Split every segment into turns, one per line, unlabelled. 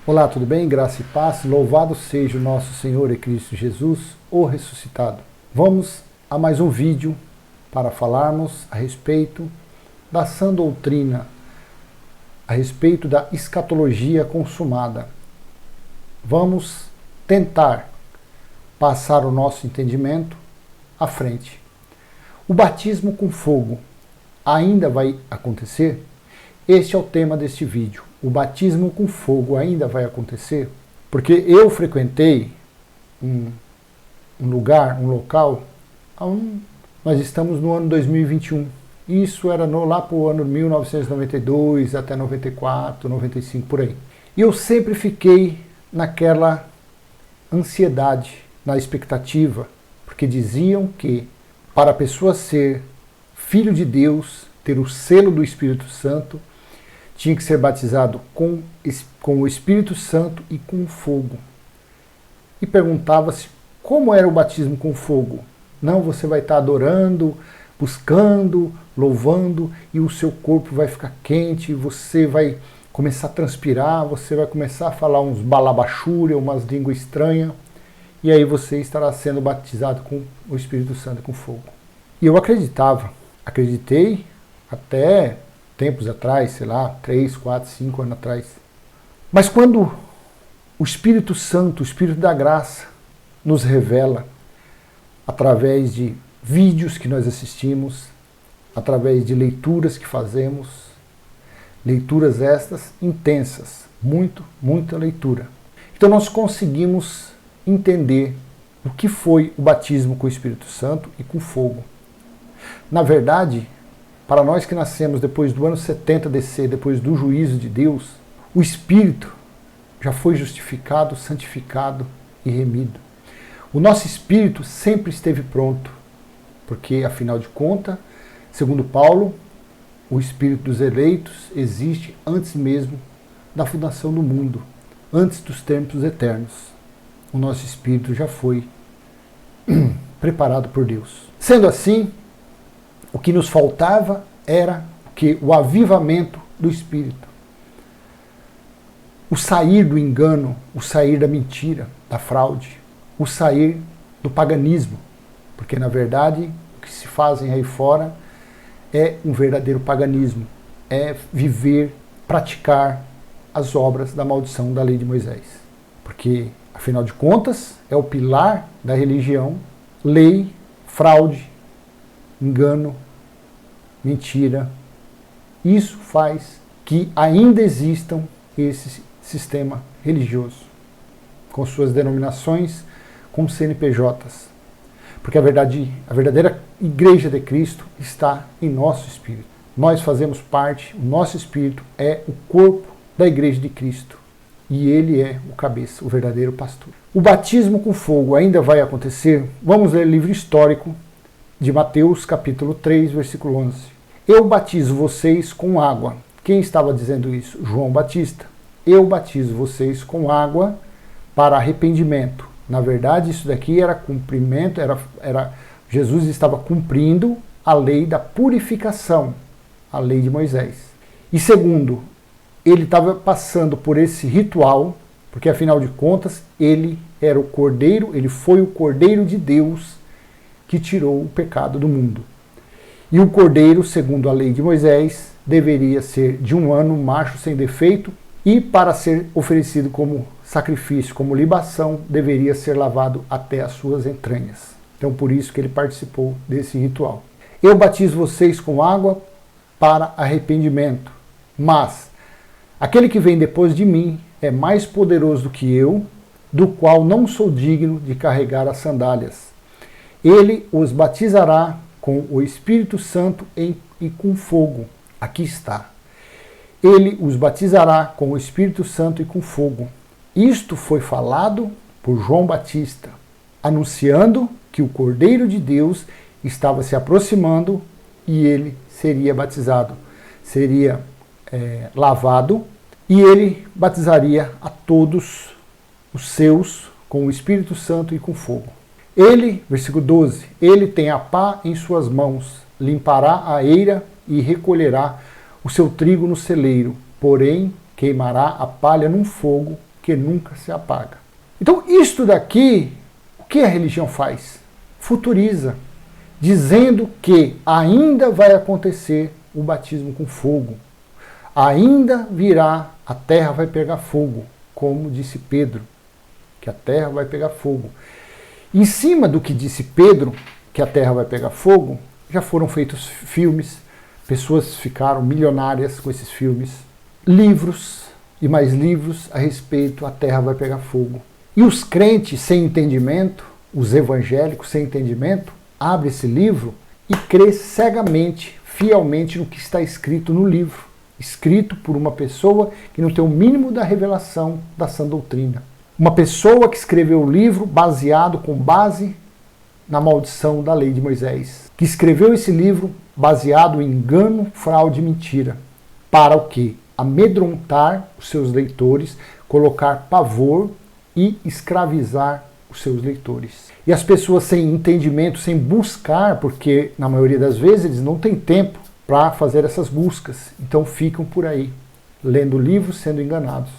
Olá, tudo bem? Graça e paz. Louvado seja o nosso Senhor e Cristo Jesus, o ressuscitado. Vamos a mais um vídeo para falarmos a respeito da sã doutrina, a respeito da escatologia consumada. Vamos tentar passar o nosso entendimento à frente. O batismo com fogo ainda vai acontecer? Este é o tema deste vídeo. O batismo com fogo ainda vai acontecer? Porque eu frequentei um lugar, um local, nós estamos no ano 2021. Isso era lá para o ano 1992 até 94, 95, por aí. E eu sempre fiquei naquela ansiedade, na expectativa, porque diziam que para a pessoa ser filho de Deus, ter o selo do Espírito Santo, tinha que ser batizado com o Espírito Santo e com fogo. E perguntava-se como era o batismo com fogo. Não, você vai estar adorando, buscando, louvando, e o seu corpo vai ficar quente, você vai começar a transpirar, você vai começar a falar uns balabachúria, umas línguas estranhas, e aí você estará sendo batizado com o Espírito Santo e com fogo. E eu acreditei até tempos atrás, sei lá, 3, 4, 5 anos atrás. Mas quando o Espírito Santo, o Espírito da graça, nos revela, através de vídeos que nós assistimos, através de leituras que fazemos, leituras estas intensas, muita leitura. Então nós conseguimos entender o que foi o batismo com o Espírito Santo e com fogo. Na verdade, para nós que nascemos depois do ano 70 DC, depois do juízo de Deus, o Espírito já foi justificado, santificado e remido. O nosso Espírito sempre esteve pronto, porque, afinal de contas, segundo Paulo, o Espírito dos eleitos existe antes mesmo da fundação do mundo, antes dos tempos eternos. O nosso Espírito já foi preparado por Deus. Sendo assim, o que nos faltava era o avivamento do Espírito. O sair do engano, o sair da mentira, da fraude, o sair do paganismo. Porque, na verdade, o que se fazem aí fora é um verdadeiro paganismo. É viver, praticar as obras da maldição da lei de Moisés. Porque, afinal de contas, é o pilar da religião: lei, fraude, engano, mentira. Isso faz que ainda existam esse sistema religioso, com suas denominações, com CNPJs. Porque a verdadeira Igreja de Cristo está em nosso espírito. Nós fazemos parte, o nosso espírito é o corpo da Igreja de Cristo. E ele é o cabeça, o verdadeiro pastor. O batismo com fogo ainda vai acontecer? Vamos ler o livro histórico de Mateus, capítulo 3, versículo 11. Eu batizo vocês com água. Quem estava dizendo isso? João Batista. Eu batizo vocês com água para arrependimento. Na verdade, isso daqui era cumprimento, Jesus estava cumprindo a lei da purificação, a lei de Moisés. E segundo, ele estava passando por esse ritual, porque afinal de contas, ele era o Cordeiro, ele foi o Cordeiro de Deus que tirou o pecado do mundo. E o cordeiro, segundo a lei de Moisés, deveria ser de 1 ano, macho sem defeito, e para ser oferecido como sacrifício, como libação, deveria ser lavado até as suas entranhas. Então por isso que ele participou desse ritual. Eu batizo vocês com água para arrependimento, mas aquele que vem depois de mim é mais poderoso do que eu, do qual não sou digno de carregar as sandálias. Ele os batizará com o Espírito Santo e com fogo. Aqui está. Ele os batizará com o Espírito Santo e com fogo. Isto foi falado por João Batista, anunciando que o Cordeiro de Deus estava se aproximando e ele seria batizado, seria lavado, e ele batizaria a todos os seus com o Espírito Santo e com fogo. Ele, versículo 12, ele tem a pá em suas mãos, limpará a eira e recolherá o seu trigo no celeiro, porém queimará a palha num fogo que nunca se apaga. Então, isto daqui, o que a religião faz? Futuriza, dizendo que ainda vai acontecer o batismo com fogo. Ainda virá, a terra vai pegar fogo, como disse Pedro, que a terra vai pegar fogo. Em cima do que disse Pedro, que a terra vai pegar fogo, já foram feitos filmes, pessoas ficaram milionárias com esses filmes, livros e mais livros a respeito, a terra vai pegar fogo. E os crentes sem entendimento, os evangélicos sem entendimento, abrem esse livro e crê cegamente, fielmente no que está escrito no livro, escrito por uma pessoa que não tem o mínimo da revelação da sã doutrina. Uma pessoa que escreveu o livro com base na maldição da lei de Moisés, que escreveu esse livro baseado em engano, fraude e mentira. Para o quê? Amedrontar os seus leitores, colocar pavor e escravizar os seus leitores. E as pessoas sem entendimento, sem buscar, porque na maioria das vezes eles não têm tempo para fazer essas buscas, então ficam por aí, lendo livros, sendo enganados,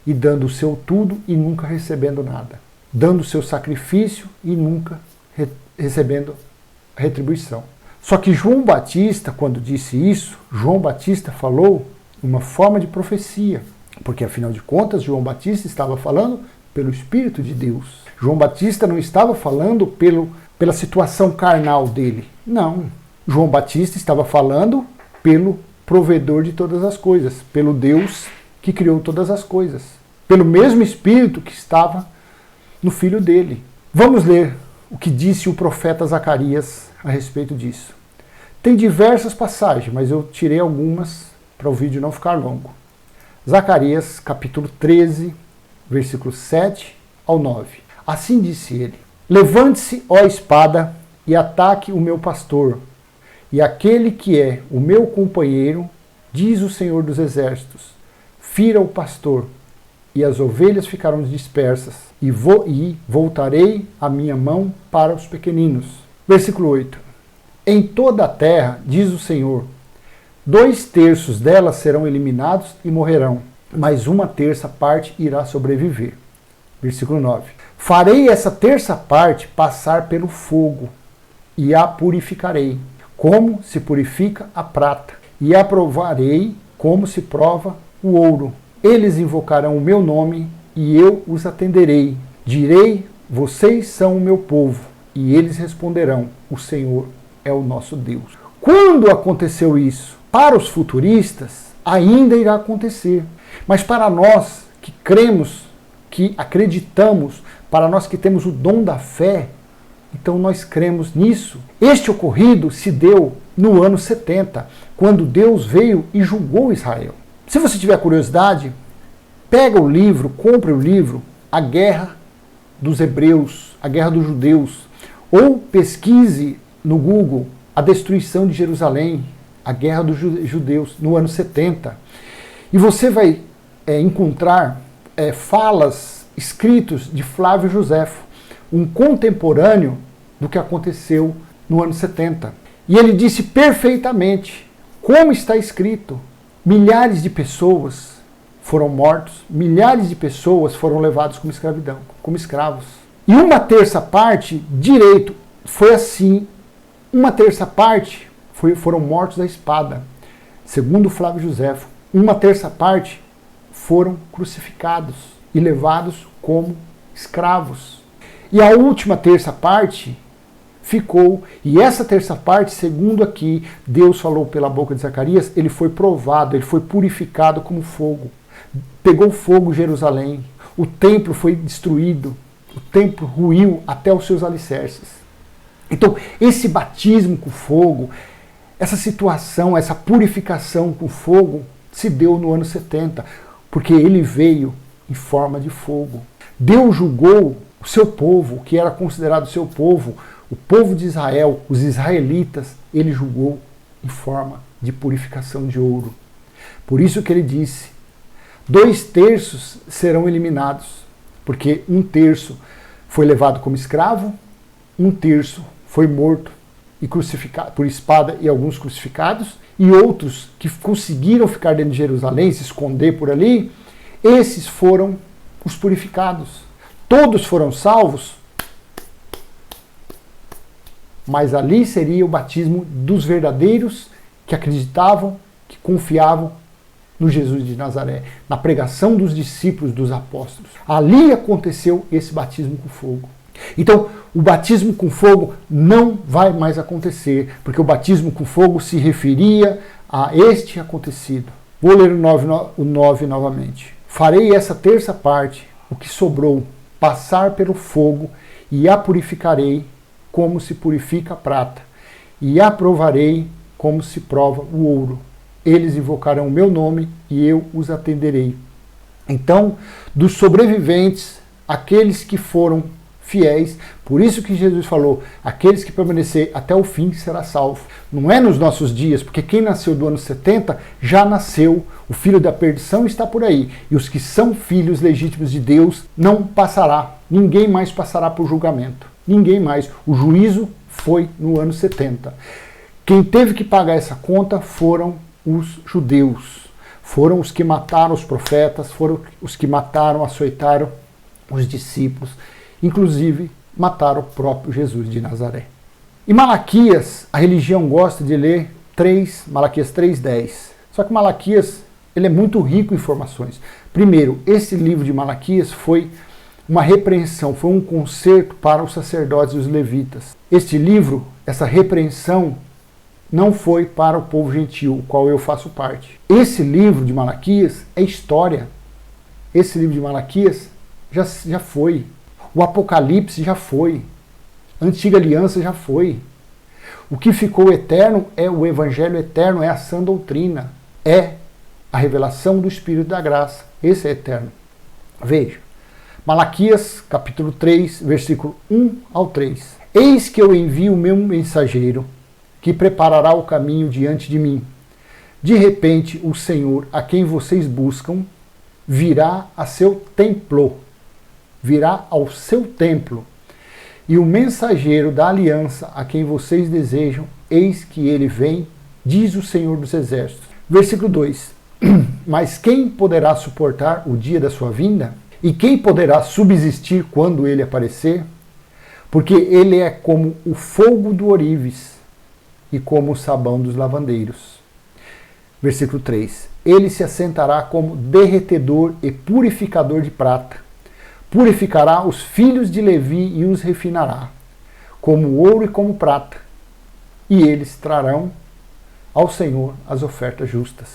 e dando o seu tudo e nunca recebendo nada, dando o seu sacrifício e nunca recebendo retribuição. Só que João Batista, quando disse isso, João Batista falou uma forma de profecia, porque afinal de contas João Batista estava falando pelo Espírito de Deus. João Batista não estava falando pela situação carnal dele, não. João Batista estava falando pelo provedor de todas as coisas, pelo Deus que criou todas as coisas, pelo mesmo Espírito que estava no filho dele. Vamos ler o que disse o profeta Zacarias a respeito disso. Tem diversas passagens, mas eu tirei algumas para o vídeo não ficar longo. Zacarias, capítulo 13, versículos 7 ao 9. Assim disse ele: Levante-se, ó espada, e ataque o meu pastor, e aquele que é o meu companheiro, diz o Senhor dos Exércitos, fira o pastor, e as ovelhas ficaram dispersas, e voltarei a minha mão para os pequeninos. Versículo 8. Em toda a terra, diz o Senhor, 2/3 delas serão eliminados e morrerão, mas 1/3 parte irá sobreviver. Versículo 9. Farei essa 1/3 parte passar pelo fogo, e a purificarei, como se purifica a prata, e a provarei como se prova o ouro. Eles invocarão o meu nome, e eu os atenderei. Direi, vocês são o meu povo, e eles responderão, o Senhor é o nosso Deus. Quando aconteceu isso? Para os futuristas, ainda irá acontecer. Mas para nós que cremos, que acreditamos, para nós que temos o dom da fé, então nós cremos nisso. Este ocorrido se deu no ano 70, quando Deus veio e julgou Israel. Se você tiver curiosidade, pega o livro, compre o livro, A Guerra dos Hebreus, A Guerra dos Judeus, ou pesquise no Google a destruição de Jerusalém, a Guerra dos Judeus, no ano 70. E você vai encontrar falas escritos de Flávio Joséfo, um contemporâneo do que aconteceu no ano 70. E ele disse perfeitamente, como está escrito, milhares de pessoas foram mortos, milhares de pessoas foram levadas como escravidão, como escravos. E 1/3 parte, direito, foi assim, 1/3 parte foram mortos à espada. Segundo Flávio Joséfo, 1/3 parte foram crucificados e levados como escravos. E a última 1/3 parte ficou, e essa 1/3 parte, segundo aqui Deus falou pela boca de Zacarias, ele foi provado, ele foi purificado como fogo. Pegou fogo Jerusalém, o templo foi destruído, o templo ruiu até os seus alicerces. Então, esse batismo com fogo, essa situação, essa purificação com fogo, se deu no ano 70, porque ele veio em forma de fogo. Deus julgou o seu povo, que era considerado seu povo, o povo de Israel, os israelitas, ele julgou em forma de purificação de ouro. Por isso que ele disse, 2/3 serão eliminados, porque 1/3 foi levado como escravo, 1/3 foi morto e crucificado por espada e alguns crucificados, e outros que conseguiram ficar dentro de Jerusalém, se esconder por ali, esses foram os purificados. Todos foram salvos, mas ali seria o batismo dos verdadeiros que acreditavam, que confiavam no Jesus de Nazaré, na pregação dos discípulos, dos apóstolos. Ali aconteceu esse batismo com fogo. Então, o batismo com fogo não vai mais acontecer, porque o batismo com fogo se referia a este acontecido. Vou ler o 9 novamente. Farei essa terça parte, o que sobrou, passar pelo fogo, e a purificarei como se purifica a prata, e a provarei como se prova o ouro. Eles invocarão o meu nome, e eu os atenderei. Então, dos sobreviventes, aqueles que foram fiéis, por isso que Jesus falou, aqueles que permanecer até o fim será salvo. Não é nos nossos dias, porque quem nasceu do ano 70 já nasceu, o filho da perdição está por aí, e os que são filhos legítimos de Deus não passará, ninguém mais passará por julgamento, ninguém mais, o juízo foi no ano 70. Quem teve que pagar essa conta foram os judeus, foram os que mataram os profetas, foram os que mataram, açoitaram os discípulos, inclusive mataram o próprio Jesus de Nazaré. Em Malaquias, a religião gosta de ler Malaquias 3:10. Só que Malaquias ele é muito rico em informações. Primeiro, esse livro de Malaquias foi uma repreensão, foi um conserto para os sacerdotes e os levitas. Este livro, essa repreensão, não foi para o povo gentil, o qual eu faço parte. Esse livro de Malaquias é história. Esse livro de Malaquias já foi. O Apocalipse já foi. A Antiga Aliança já foi. O que ficou eterno é o Evangelho eterno, é a sã doutrina, é a revelação do Espírito da graça. Esse é eterno. Veja, Malaquias capítulo 3, versículo 1 ao 3. Eis que eu envio o meu mensageiro, que preparará o caminho diante de mim. De repente, o Senhor, a quem vocês buscam, virá a seu templo. Virá ao seu templo. E o mensageiro da aliança, a quem vocês desejam, eis que ele vem, diz o Senhor dos Exércitos. Versículo 2. Mas quem poderá suportar o dia da sua vinda? E quem poderá subsistir quando ele aparecer? Porque ele é como o fogo do ourives e como o sabão dos lavandeiros. Versículo 3. Ele se assentará como derretedor e purificador de prata. Purificará os filhos de Levi e os refinará, como ouro e como prata. E eles trarão ao Senhor as ofertas justas.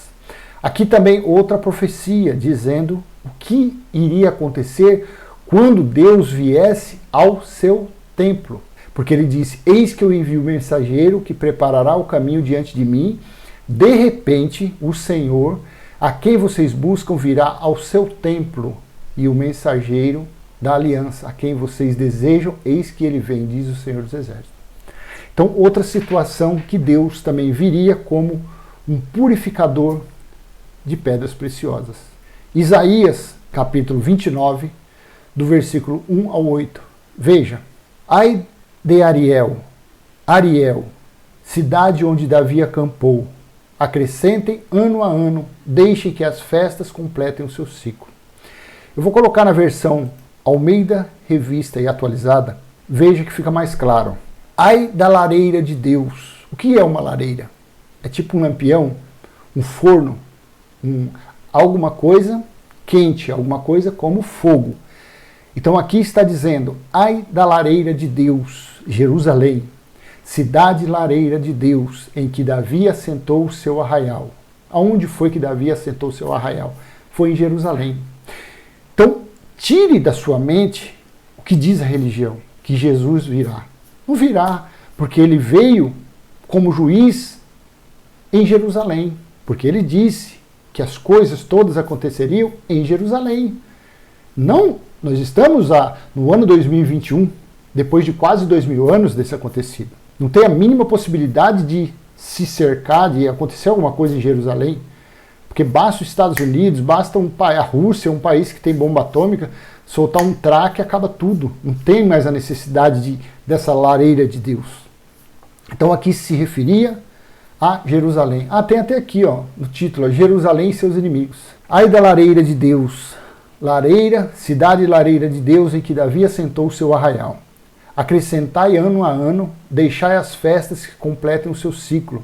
Aqui também outra profecia, dizendo o que iria acontecer quando Deus viesse ao seu templo. Porque ele disse, eis que eu envio o mensageiro que preparará o caminho diante de mim. De repente, o Senhor, a quem vocês buscam, virá ao seu templo. E o mensageiro da aliança, a quem vocês desejam, eis que ele vem, diz o Senhor dos Exércitos. Então, outra situação que Deus também viria como um purificador de pedras preciosas. Isaías, capítulo 29, do versículo 1 ao 8. Veja, ai de Ariel, cidade onde Davi acampou, acrescentem ano a ano, deixem que as festas completem o seu ciclo. Eu vou colocar na versão Almeida, Revista e Atualizada, veja que fica mais claro. Ai da lareira de Deus. O que é uma lareira? É tipo um lampião, um forno, alguma coisa quente, alguma coisa como fogo. Então aqui está dizendo, ai da lareira de Deus, Jerusalém, cidade lareira de Deus, em que Davi assentou o seu arraial. Aonde foi que Davi assentou o seu arraial? Foi em Jerusalém. Então, tire da sua mente o que diz a religião, que Jesus virá. Não virá, porque ele veio como juiz em Jerusalém, porque ele disse que as coisas todas aconteceriam em Jerusalém. Não, nós estamos no ano 2021, depois de quase 2000 anos desse acontecido. Não tem a mínima possibilidade de se cercar, de acontecer alguma coisa em Jerusalém, porque basta os Estados Unidos, basta a Rússia, um país que tem bomba atômica, soltar um traque e acaba tudo. Não tem mais a necessidade dessa lareira de Deus. Então aqui se referia a Jerusalém. Tem até aqui no título, Jerusalém e seus inimigos. Ai da lareira de Deus, lareira, cidade e lareira de Deus, em que Davi assentou o seu arraial. Acrescentai ano a ano, deixai as festas que completem o seu ciclo.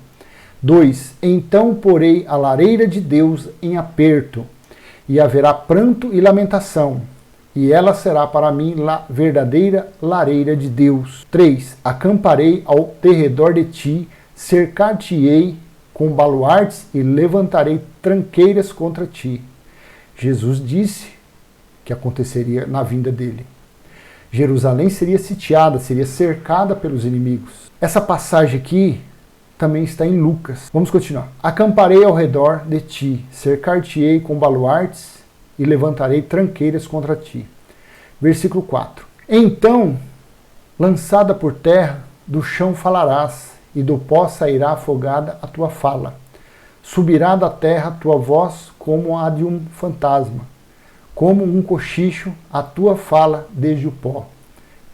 2. Então porei a lareira de Deus em aperto, e haverá pranto e lamentação, e ela será para mim verdadeira lareira de Deus. 3. Acamparei ao derredor de ti, cercar-te-ei com baluartes e levantarei tranqueiras contra ti. Jesus disse que aconteceria na vinda dele. Jerusalém seria sitiada, seria cercada pelos inimigos. Essa passagem aqui também está em Lucas. Vamos continuar. Acamparei ao redor de ti, cercar-te-ei com baluartes e levantarei tranqueiras contra ti. Versículo 4. Então, lançada por terra, do chão falarás, e do pó sairá afogada a tua fala. Subirá da terra a tua voz como a de um fantasma, como um cochicho a tua fala desde o pó.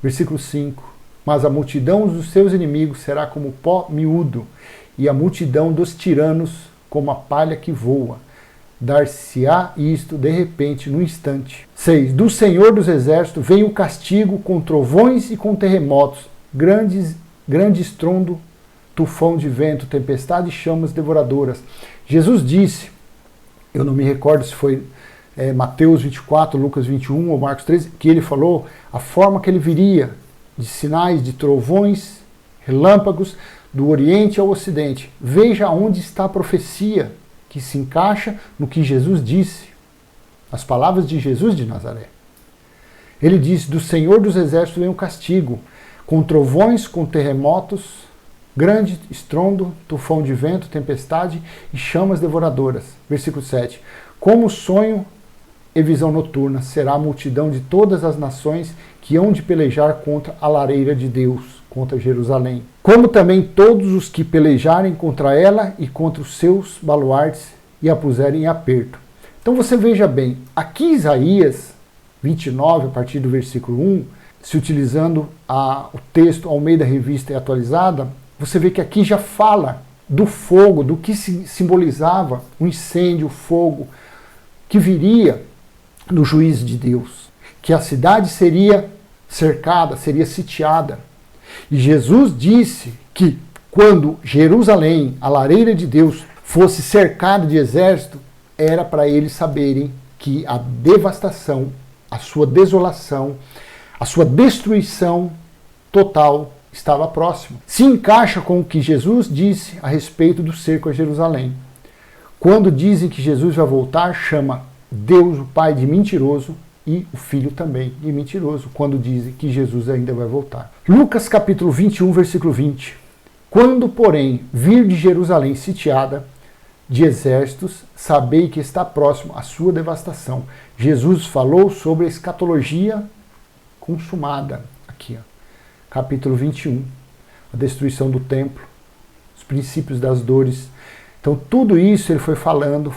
Versículo 5. Mas a multidão dos seus inimigos será como pó miúdo, e a multidão dos tiranos como a palha que voa. Dar-se-á isto de repente, no instante. 6. Do Senhor dos Exércitos vem o castigo com trovões e com terremotos, grande estrondo, tufão de vento, tempestade e chamas devoradoras. Jesus disse, eu não me recordo se foi Mateus 24, Lucas 21 ou Marcos 13, que ele falou a forma que ele viria, de sinais, de trovões, relâmpagos, do Oriente ao Ocidente. Veja onde está a profecia que se encaixa no que Jesus disse. As palavras de Jesus de Nazaré. Ele disse, do Senhor dos Exércitos vem o castigo, com trovões, com terremotos, grande estrondo, tufão de vento, tempestade e chamas devoradoras. Versículo 7. Como sonho e visão noturna será a multidão de todas as nações que hão de pelejar contra a lareira de Deus, contra Jerusalém. Como também todos os que pelejarem contra ela e contra os seus baluartes e a puserem em aperto. Então você veja bem, aqui Isaías 29, a partir do versículo 1, se utilizando o texto Almeida Revista e Atualizada, você vê que aqui já fala do fogo, do que simbolizava o incêndio, o fogo, que viria no juízo de Deus. Que a cidade seria cercada, seria sitiada. E Jesus disse que quando Jerusalém, a lareira de Deus, fosse cercada de exército, era para eles saberem que a devastação, a sua desolação, a sua destruição total estava próximo. Se encaixa com o que Jesus disse a respeito do cerco a Jerusalém. Quando dizem que Jesus vai voltar, chama Deus o Pai de mentiroso e o Filho também de mentiroso, quando dizem que Jesus ainda vai voltar. Lucas capítulo 21, versículo 20. Quando, porém, vir de Jerusalém sitiada de exércitos, sabei que está próximo a sua devastação. Jesus falou sobre a escatologia consumada. Aqui, ó. Capítulo 21, a destruição do templo, os princípios das dores. Então tudo isso ele foi falando,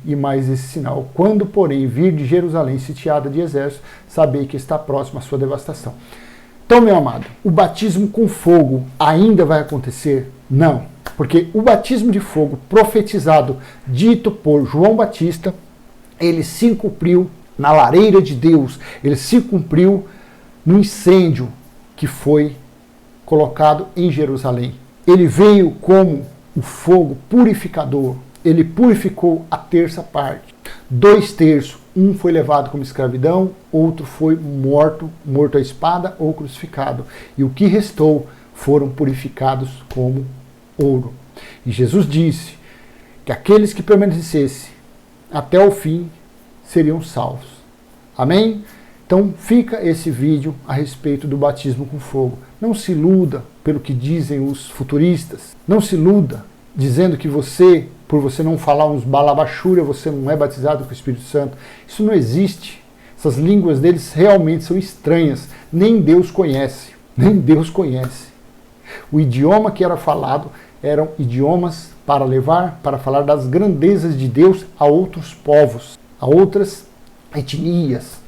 e mais esse sinal. Quando, porém, vir de Jerusalém sitiada de exército, sabei que está próximo à sua devastação. Então, meu amado, o batismo com fogo ainda vai acontecer? Não, porque o batismo de fogo profetizado, dito por João Batista, ele se cumpriu na lareira de Deus, ele se cumpriu no incêndio que foi colocado em Jerusalém. Ele veio como o fogo purificador. Ele purificou a terça parte. 2/3, um foi levado como escravidão, outro foi morto à espada ou crucificado. E o que restou foram purificados como ouro. E Jesus disse que aqueles que permanecessem até o fim seriam salvos. Amém? Então fica esse vídeo a respeito do batismo com fogo. Não se iluda pelo que dizem os futuristas. Não se iluda dizendo que você, por você não falar uns balabachúria, você não é batizado com o Espírito Santo. Isso não existe. Essas línguas deles realmente são estranhas. Nem Deus conhece. Nem Deus conhece. O idioma que era falado eram idiomas para falar das grandezas de Deus a outros povos, a outras etnias.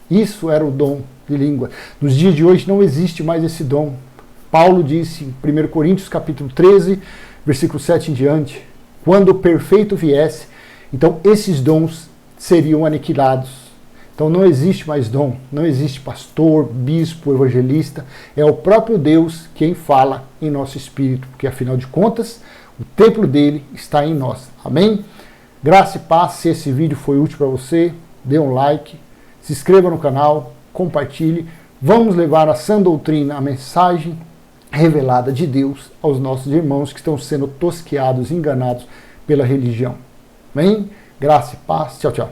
Isso era o dom de língua. Nos dias de hoje não existe mais esse dom. Paulo disse em 1 Coríntios capítulo 13, versículo 7 em diante, quando o perfeito viesse, então esses dons seriam aniquilados. Então não existe mais dom, não existe pastor, bispo, evangelista, é o próprio Deus quem fala em nosso espírito, porque afinal de contas, o templo dele está em nós. Amém? Graça e paz, se esse vídeo foi útil para você, dê um like, se inscreva no canal, compartilhe. Vamos levar a sã doutrina, a mensagem revelada de Deus aos nossos irmãos que estão sendo tosqueados, enganados pela religião. Amém? Graça e paz. Tchau, tchau.